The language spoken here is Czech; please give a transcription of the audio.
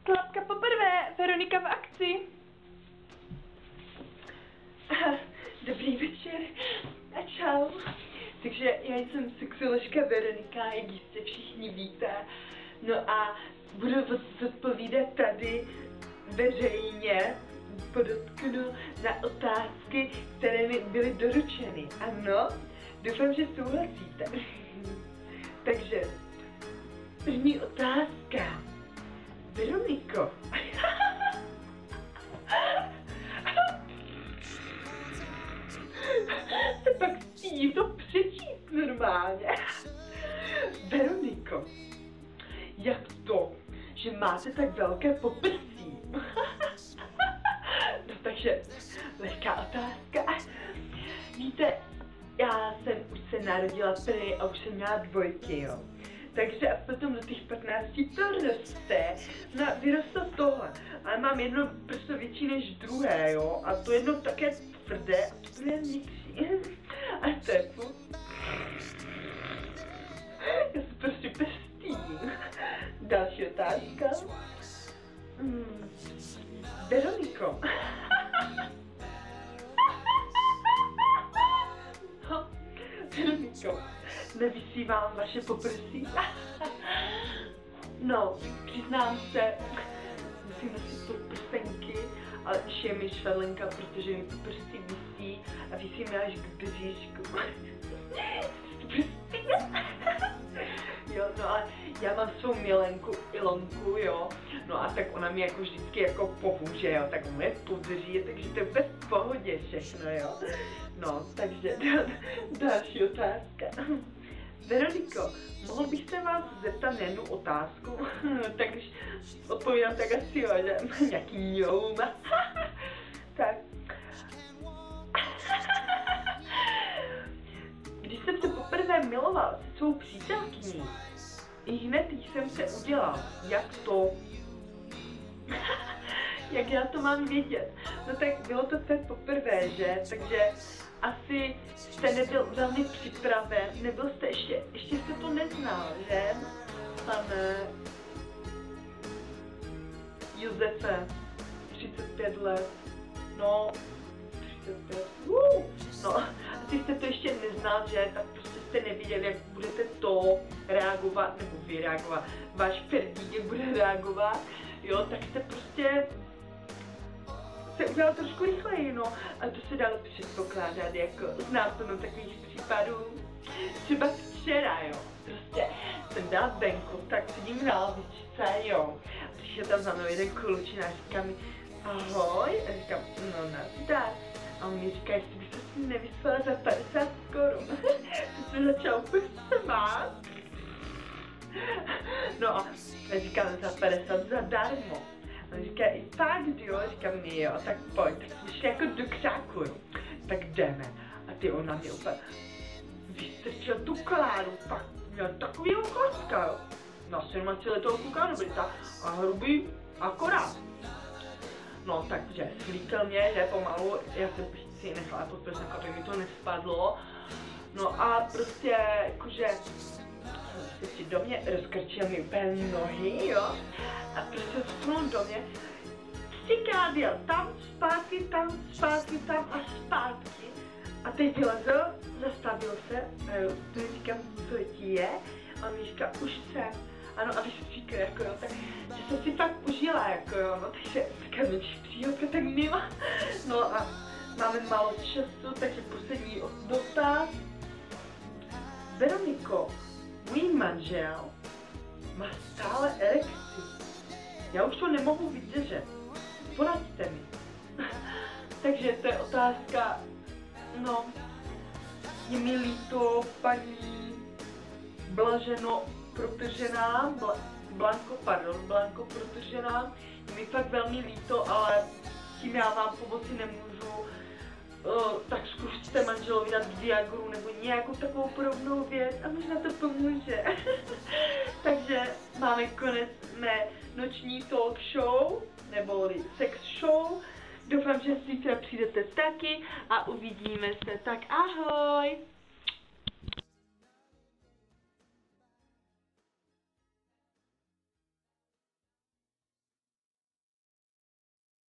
Klapka poprvé, Veronika v akci. Dobrý večer a čau. Takže já jsem sexoložka Veronika, jak jistě všichni víte. No a budu zodpovídat tady veřejně, podotknu, na otázky, které mi byly doručeny. Ano, doufám, že souhlasíte. Takže, první otázka. Veroniko. Se pak stydím to přečíst normálně. Veroniko, jak to, že máte tak velké poprsí? No takže, lehká otázka. Víte, já jsem už se narodila prý a už jsem měla dvojky, jo. Takže a potom do těch 15 to roste, no vyrostlo tohle, ale mám jedno prso větší než druhé, jo, a to jedno také tvrdé a to druhé měkčí. A to je furt. Já se prostě pestím. Další otázka. Veroniko. Veroniko, nevisí vám vaše poprsí? No, přiznám se, musím nosit prstenky, ale už je mi švelenka, protože mi poprsí visí a visí mi až k bříšku. Jo, no a já mám svou milenku Ilonku, jo, no a tak ona mi jako vždycky jako pomůže, jo, tak mu je podří, takže to je bez pohodě všechno, jo. No, takže další otázka. Veroniko, mohl bych se vás zeptat na jednu otázku? Tak když odpovídám, tak asi jo, že nějaký joum. Tak. Když jsem se poprvé miloval se svou přítelkyní, i hned jsem se udělal. Jak to? Jak já to mám vědět? No tak bylo to tvé poprvé, že? Takže asi jste nebyl velmi připraven, nebyl jste ještě jste to neznal, že? Pane Josefe, 35 let, no, 35, no, asi jste to ještě neznal, že? Tak prostě jste nevěděli, jak budete to reagovat, nebo vy reagovat, váš Ferdík, jak bude reagovat, jo, tak jste prostě se udělal trošku rychleji, no, a to se dalo předpokládat, jako znám plno takových případů, třeba včera, jo, prostě jsem byla venku, tak sedím na lavičce, jo, a přišel tam za mnou jeden klučin a říká mi, ahoj, a říkám, no nazdar, a on mi říká, jestli bych se s ním nevyslala za 50 korun, to se začal úplně smát, no a říkám, za 50 zadarmo. On říká, i fakt, jo, říkám, jo, tak pojď, tak jsme šli jako do křáku, jo, tak jdeme. A ty on na mě úplně vystrčil tu Kláru, tak měl takovýho chlapka, jo. Na 17letou Kláru byta a hrubý akorát. No, takže slíkal mě, že pomalu, já jsem si nechala pod prsenko, tak mi to nespadlo. No a prostě, jakože, si do mě rozkrčil mi úplně nohy, jo, a prostě vstřelil do mě, třikrát jel tam, zpátky, tam a zpátky. A teď vylezl, zastavil se, a jo, to říkám, co ti je, a on mi říká, už jsem. Ano, a vystříkl, jako jo, tak, že jsem si fakt užila, jako jo, no, takže taková menší příhodka, tak mima. No a máme málo času, takže poslední dotaz. Veroniko, můj manžel má stále erekci. Já už to nemohu vydržet. Poraďte mi. Takže to je otázka, no, je mi líto, paní Blaženo protržená, Blanko protržená, je mi fakt velmi líto, ale tím já vám pomoci nemůžu. Tak zkuste manželovi dát Viagru nebo nějakou takovou podobnou věc a možná to pomůže. Takže máme konec mé noční talk show, neboli sex show. Doufám, že zítra přijdete taky a uvidíme se. Tak ahoj!